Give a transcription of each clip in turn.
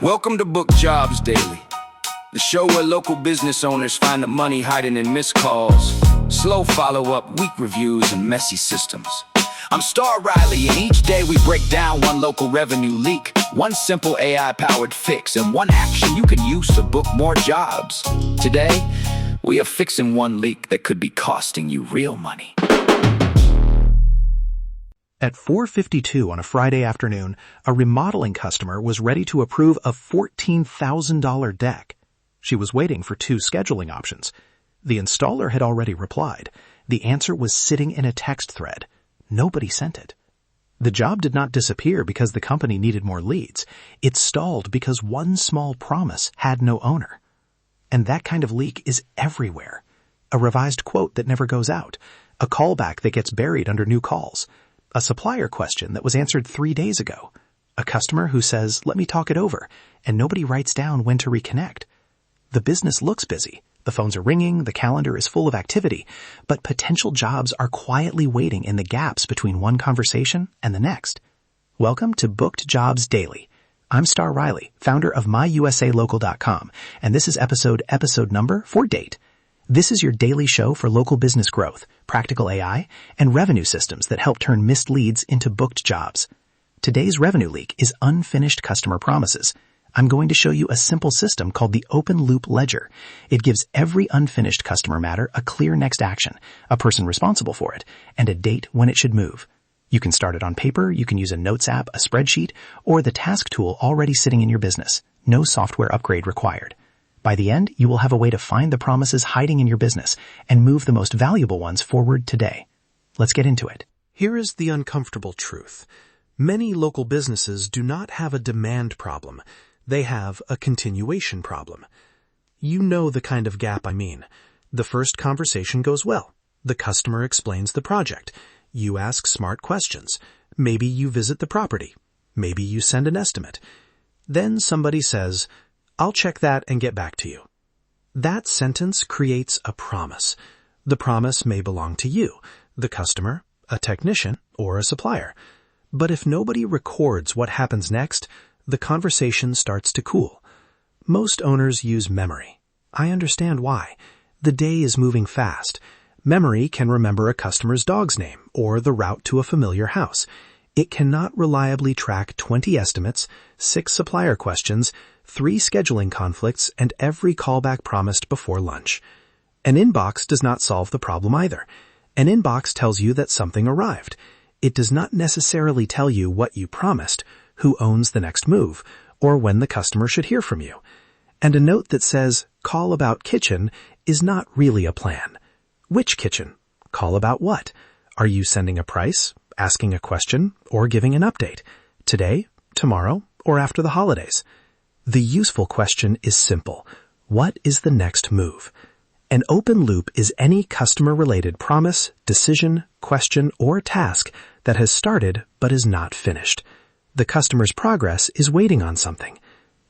Welcome to Book Jobs Daily, the show where local business owners find the money hiding in missed calls, slow follow-up, weak reviews, and messy systems. I'm Star Riley, and each day we break down one local revenue leak, one simple AI-powered fix, and one action you can use to book more jobs. Today, we are fixing one leak that could be costing you real money. At 4:52 on a Friday afternoon, a remodeling customer was ready to approve a $14,000 deck. She was waiting for 2 scheduling options. The installer had already replied. The answer was sitting in a text thread. Nobody sent it. The job did not disappear because the company needed more leads. It stalled because one small promise had no owner. And that kind of leak is everywhere. A revised quote that never goes out. A callback that gets buried under new calls. A supplier question that was answered 3 days ago. A customer who says, "Let me talk it over," and nobody writes down when to reconnect. The business looks busy. The phones are ringing, the calendar is full of activity, but potential jobs are quietly waiting in the gaps between one conversation and the next. Welcome to Booked Jobs Daily. I'm Star Riley, founder of MyUSALocal.com, and this is episode number for date. This is your daily show for local business growth, practical AI, and revenue systems that help turn missed leads into booked jobs. Today's revenue leak is unfinished customer promises. I'm going to show you a simple system called the Open Loop Ledger. It gives every unfinished customer matter a clear next action, a person responsible for it, and a date when it should move. You can start it on paper, you can use a notes app, a spreadsheet, or the task tool already sitting in your business. No software upgrade required. By the end, you will have a way to find the promises hiding in your business and move the most valuable ones forward today. Let's get into it. Here is the uncomfortable truth. Many local businesses do not have a demand problem. They have a continuation problem. You know the kind of gap I mean. The first conversation goes well. The customer explains the project. You ask smart questions. Maybe you visit the property. Maybe you send an estimate. Then somebody says, "I'll check that and get back to you." That sentence creates a promise. The promise may belong to you, the customer, a technician, or a supplier. But if nobody records what happens next, the conversation starts to cool. Most owners use memory. I understand why. The day is moving fast. Memory can remember a customer's dog's name or the route to a familiar house. It cannot reliably track 20 estimates, 6 supplier questions, 3 scheduling conflicts, and every callback promised before lunch. An inbox does not solve the problem either. An inbox tells you that something arrived. It does not necessarily tell you what you promised, who owns the next move, or when the customer should hear from you. And a note that says, "Call about kitchen," is not really a plan. Which kitchen? Call about what? Are you sending a price, asking a question, or giving an update? Today, tomorrow, or after the holidays? The useful question is simple. What is the next move? An open loop is any customer-related promise, decision, question, or task that has started but is not finished. The customer's progress is waiting on something.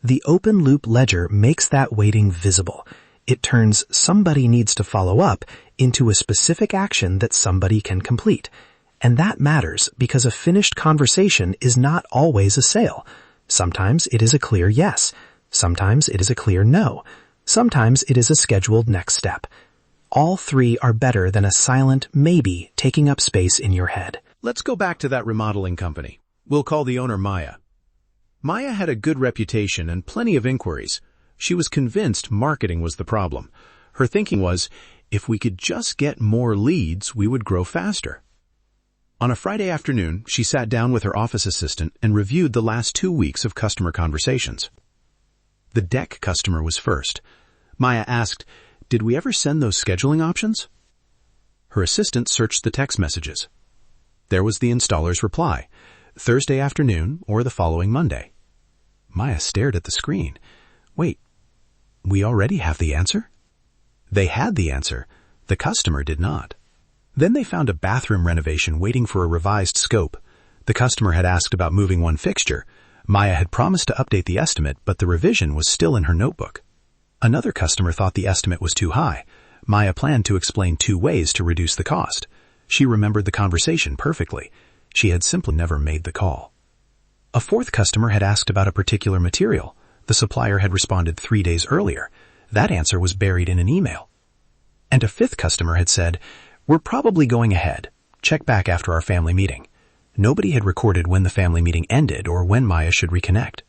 The open loop ledger makes that waiting visible. It turns "somebody needs to follow up" into a specific action that somebody can complete. And that matters because a finished conversation is not always a sale. Sometimes it is a clear yes. Sometimes it is a clear no. Sometimes it is a scheduled next step. All 3 are better than a silent maybe taking up space in your head. Let's go back to that remodeling company. We'll call the owner Maya. Maya had a good reputation and plenty of inquiries. She was convinced marketing was the problem. Her thinking was, if we could just get more leads, we would grow faster. On a Friday afternoon, she sat down with her office assistant and reviewed the last 2 weeks of customer conversations. The deck customer was first. Maya asked, "Did we ever send those scheduling options?" Her assistant searched the text messages. There was the installer's reply, Thursday afternoon or the following Monday. Maya stared at the screen. Wait, we already have the answer? They had the answer. The customer did not. Then they found a bathroom renovation waiting for a revised scope. The customer had asked about moving one fixture. Maya had promised to update the estimate, but the revision was still in her notebook. Another customer thought the estimate was too high. Maya planned to explain 2 ways to reduce the cost. She remembered the conversation perfectly. She had simply never made the call. A fourth customer had asked about a particular material. The supplier had responded 3 days earlier. That answer was buried in an email. And a fifth customer had said, "We're probably going ahead. Check back after our family meeting." Nobody had recorded when the family meeting ended or when Maya should reconnect.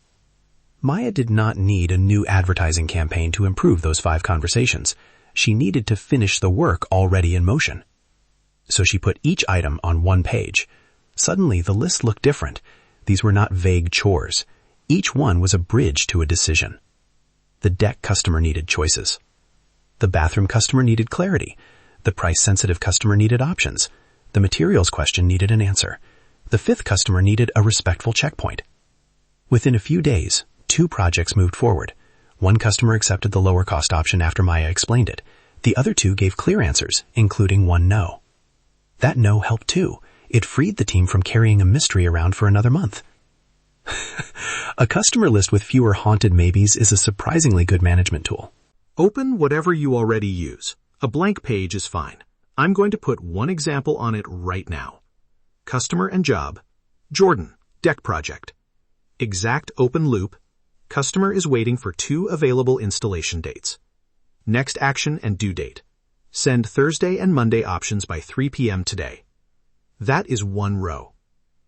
Maya did not need a new advertising campaign to improve those 5 conversations. She needed to finish the work already in motion. So she put each item on one page. Suddenly, the list looked different. These were not vague chores. Each one was a bridge to a decision. The deck customer needed choices. The bathroom customer needed clarity. The price-sensitive customer needed options. The materials question needed an answer. The fifth customer needed a respectful checkpoint. Within a few days, 2 projects moved forward. One customer accepted the lower cost option after Maya explained it. The other 2 gave clear answers, including one no. That no helped too. It freed the team from carrying a mystery around for another month. A customer list with fewer haunted maybes is a surprisingly good management tool. Open whatever you already use. A blank page is fine. I'm going to put one example on it right now. Customer and job. Jordan, deck project. Exact open loop. Customer is waiting for 2 available installation dates. Next action and due date. Send Thursday and Monday options by 3 p.m. today. That is one row.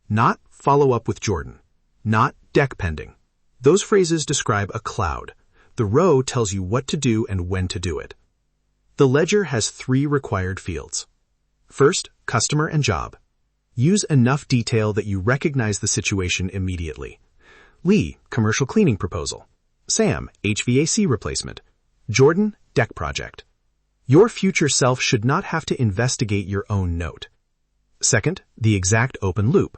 Not follow up with Jordan. Not deck pending. Those phrases describe a cloud. The row tells you what to do and when to do it. The ledger has 3 required fields. First, customer and job. Use enough detail that you recognize the situation immediately. Lee, commercial cleaning proposal. Sam, HVAC replacement. Jordan, deck project. Your future self should not have to investigate your own note. Second, the exact open loop.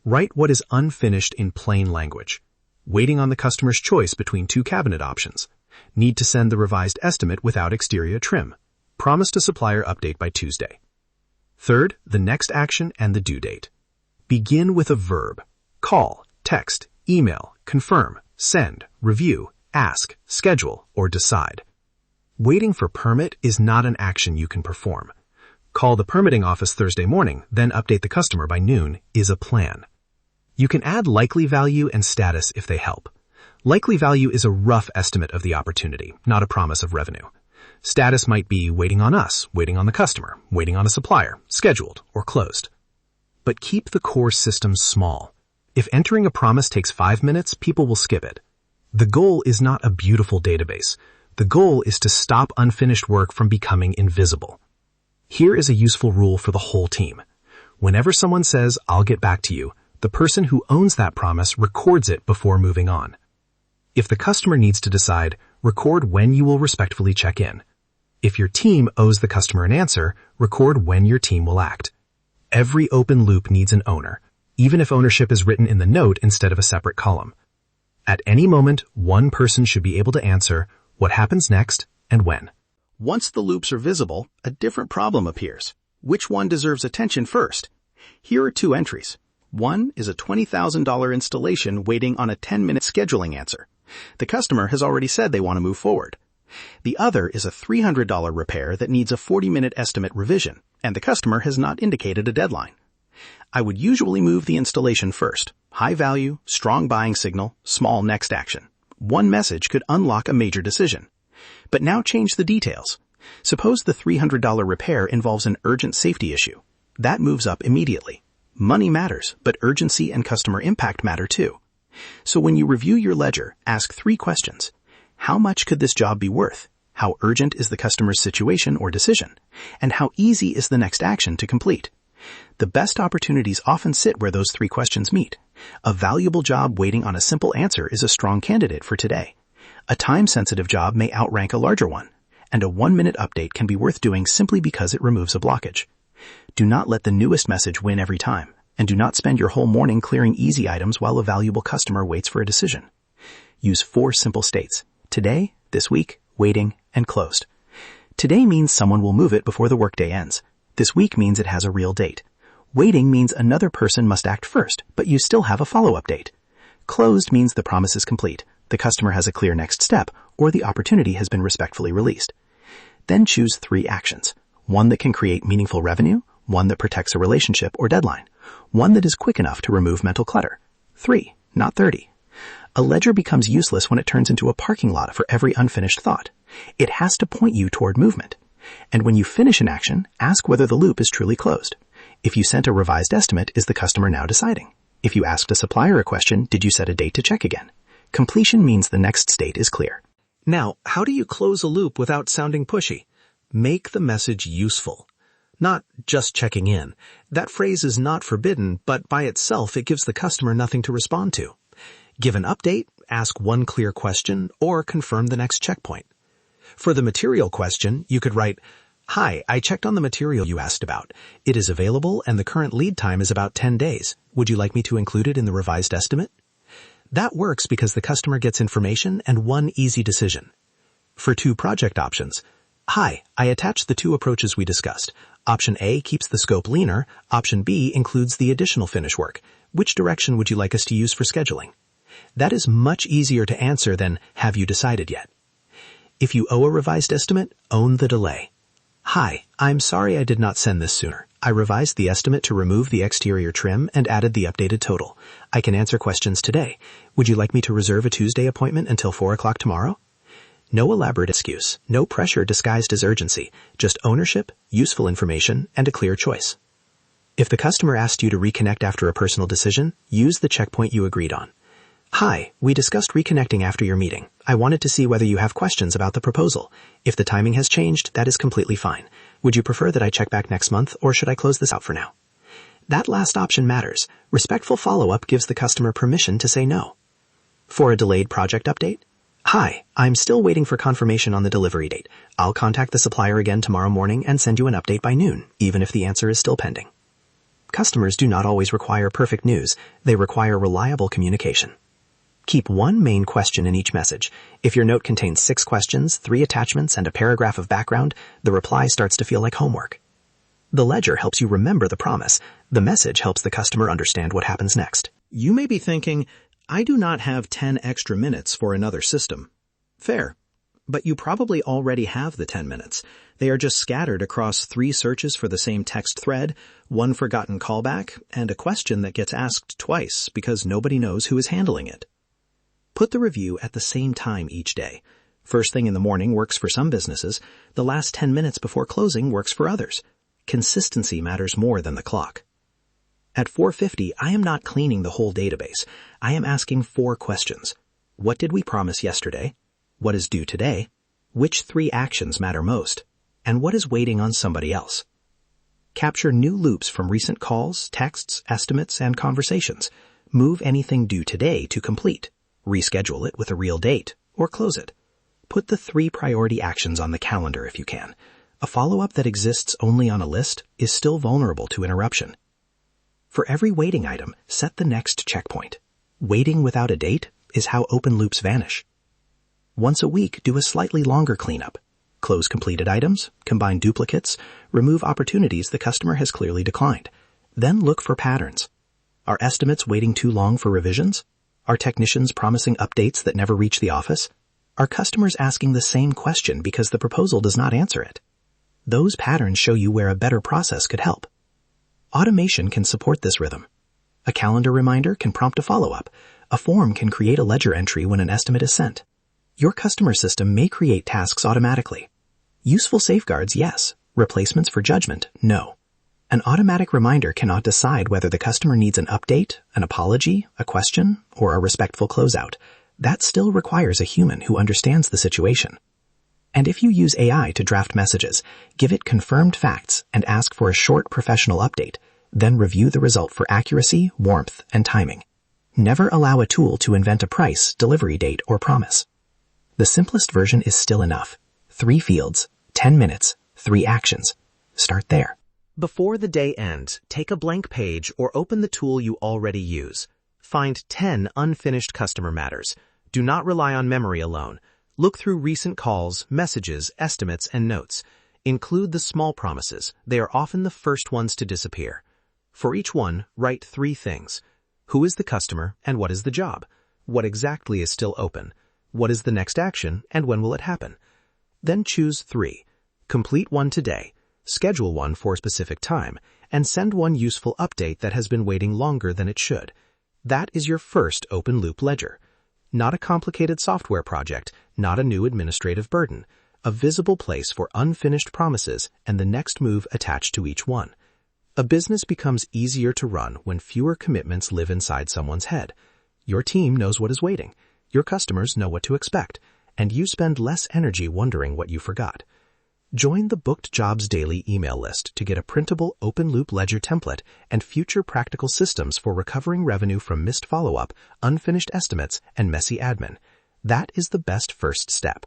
Write what is unfinished in plain language. Waiting on the customer's choice between 2 cabinet options. Need to send the revised estimate without exterior trim. Promised a supplier update by Tuesday. Third, the next action and the due date. Begin with a verb. Call, text, email, confirm, send, review, ask, schedule, or decide. Waiting for permit is not an action you can perform. Call the permitting office Thursday morning, then update the customer by noon is a plan. You can add likely value and status if they help. Likely value is a rough estimate of the opportunity, not a promise of revenue. Status might be waiting on us, waiting on the customer, waiting on a supplier, scheduled, or closed. But keep the core system small. If entering a promise takes 5 minutes, people will skip it. The goal is not a beautiful database. The goal is to stop unfinished work from becoming invisible. Here is a useful rule for the whole team. Whenever someone says, "I'll get back to you," the person who owns that promise records it before moving on. If the customer needs to decide, record when you will respectfully check in. If your team owes the customer an answer, record when your team will act. Every open loop needs an owner, even if ownership is written in the note instead of a separate column. At any moment, one person should be able to answer what happens next and when. Once the loops are visible, a different problem appears. Which one deserves attention first? Here are 2 entries. One is a $20,000 installation waiting on a 10-minute scheduling answer. The customer has already said they want to move forward. The other is a $300 repair that needs a 40-minute estimate revision, and the customer has not indicated a deadline. I would usually move the installation first. High value, strong buying signal, small next action. One message could unlock a major decision. But now change the details. Suppose the $300 repair involves an urgent safety issue. That moves up immediately. Money matters, but urgency and customer impact matter too. So when you review your ledger, ask 3 questions. How much could this job be worth? How urgent is the customer's situation or decision? And how easy is the next action to complete? The best opportunities often sit where those 3 questions meet. A valuable job waiting on a simple answer is a strong candidate for today. A time-sensitive job may outrank a larger one, and a 1-minute update can be worth doing simply because it removes a blockage. Do not let the newest message win every time, and do not spend your whole morning clearing easy items while a valuable customer waits for a decision. Use 4 simple states: today, this week, waiting, and closed. Today means someone will move it before the workday ends. This week means it has a real date. Waiting means another person must act first, but you still have a follow-up date. Closed means the promise is complete, the customer has a clear next step, or the opportunity has been respectfully released. Then choose 3 actions. One that can create meaningful revenue, one that protects a relationship or deadline, one that is quick enough to remove mental clutter. 3, not 30. A ledger becomes useless when it turns into a parking lot for every unfinished thought. It has to point you toward movement. And when you finish an action, ask whether the loop is truly closed. If you sent a revised estimate, is the customer now deciding? If you asked a supplier a question, did you set a date to check again? Completion means the next state is clear. Now, how do you close a loop without sounding pushy? Make the message useful. Not just checking in. That phrase is not forbidden, but by itself it gives the customer nothing to respond to. Give an update, ask one clear question, or confirm the next checkpoint. For the material question, you could write, "Hi, I checked on the material you asked about. It is available and the current lead time is about 10 days. Would you like me to include it in the revised estimate?" That works because the customer gets information and one easy decision. For 2 project options, "Hi, I attached the 2 approaches we discussed. Option A keeps the scope leaner. Option B includes the additional finish work. Which direction would you like us to use for scheduling?" That is much easier to answer than, "Have you decided yet?" If you owe a revised estimate, own the delay. "Hi, I'm sorry I did not send this sooner. I revised the estimate to remove the exterior trim and added the updated total. I can answer questions today. Would you like me to reserve a Tuesday appointment until 4 o'clock tomorrow?" No elaborate excuse, no pressure disguised as urgency, just ownership, useful information, and a clear choice. If the customer asked you to reconnect after a personal decision, use the checkpoint you agreed on. "Hi, we discussed reconnecting after your meeting. I wanted to see whether you have questions about the proposal. If the timing has changed, that is completely fine. Would you prefer that I check back next month, or should I close this out for now?" That last option matters. Respectful follow-up gives the customer permission to say no. For a delayed project update, "Hi, I'm still waiting for confirmation on the delivery date. I'll contact the supplier again tomorrow morning and send you an update by noon, even if the answer is still pending." Customers do not always require perfect news. They require reliable communication. Keep one main question in each message. If your note contains 6 questions, 3 attachments, and a paragraph of background, the reply starts to feel like homework. The ledger helps you remember the promise. The message helps the customer understand what happens next. You may be thinking, "I do not have 10 extra minutes for another system." Fair. But you probably already have the 10 minutes. They are just scattered across 3 searches for the same text thread, 1 forgotten callback, and a question that gets asked twice because nobody knows who is handling it. Put the review at the same time each day. First thing in the morning works for some businesses. The last 10 minutes before closing works for others. Consistency matters more than the clock. At 4:50, I am not cleaning the whole database. I am asking 4 questions. What did we promise yesterday? What is due today? Which 3 actions matter most? And what is waiting on somebody else? Capture new loops from recent calls, texts, estimates, and conversations. Move anything due today to complete. Reschedule it with a real date, or close it. Put the 3 priority actions on the calendar if you can. A follow-up that exists only on a list is still vulnerable to interruption. For every waiting item, set the next checkpoint. Waiting without a date is how open loops vanish. Once a week, do a slightly longer cleanup. Close completed items, combine duplicates, remove opportunities the customer has clearly declined. Then look for patterns. Are estimates waiting too long for revisions? Are technicians promising updates that never reach the office? Are customers asking the same question because the proposal does not answer it? Those patterns show you where a better process could help. Automation can support this rhythm. A calendar reminder can prompt a follow-up. A form can create a ledger entry when an estimate is sent. Your customer system may create tasks automatically. Useful safeguards, yes. Replacements for judgment, no. An automatic reminder cannot decide whether the customer needs an update, an apology, a question, or a respectful closeout. That still requires a human who understands the situation. And if you use AI to draft messages, give it confirmed facts and ask for a short professional update, then review the result for accuracy, warmth, and timing. Never allow a tool to invent a price, delivery date, or promise. The simplest version is still enough. 3 fields, 10 minutes, 3 actions. Start there. Before the day ends, take a blank page or open the tool you already use. Find 10 unfinished customer matters. Do not rely on memory alone. Look through recent calls, messages, estimates, and notes. Include the small promises. They are often the first ones to disappear. For each one, write 3 things. Who is the customer and what is the job? What exactly is still open? What is the next action and when will it happen? Then choose 3. Complete one today. Schedule one for a specific time, and send one useful update that has been waiting longer than it should. That is your first open loop ledger. Not a complicated software project, not a new administrative burden. A visible place for unfinished promises and the next move attached to each one. A business becomes easier to run when fewer commitments live inside someone's head. Your team knows what is waiting. Your customers know what to expect. And you spend less energy wondering what you forgot. Join the Booked Jobs Daily email list to get a printable open-loop ledger template and future practical systems for recovering revenue from missed follow-up, unfinished estimates, and messy admin. That is the best first step.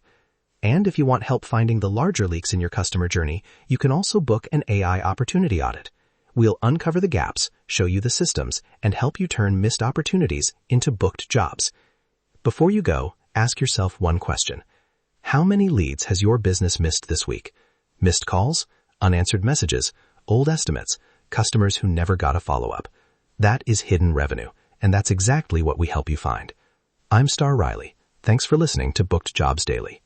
And if you want help finding the larger leaks in your customer journey, you can also book an AI opportunity audit. We'll uncover the gaps, show you the systems, and help you turn missed opportunities into booked jobs. Before you go, ask yourself one question. How many leads has your business missed this week? Missed calls, unanswered messages, old estimates, customers who never got a follow-up. That is hidden revenue, and that's exactly what we help you find. I'm Star Riley. Thanks for listening to Booked Jobs Daily.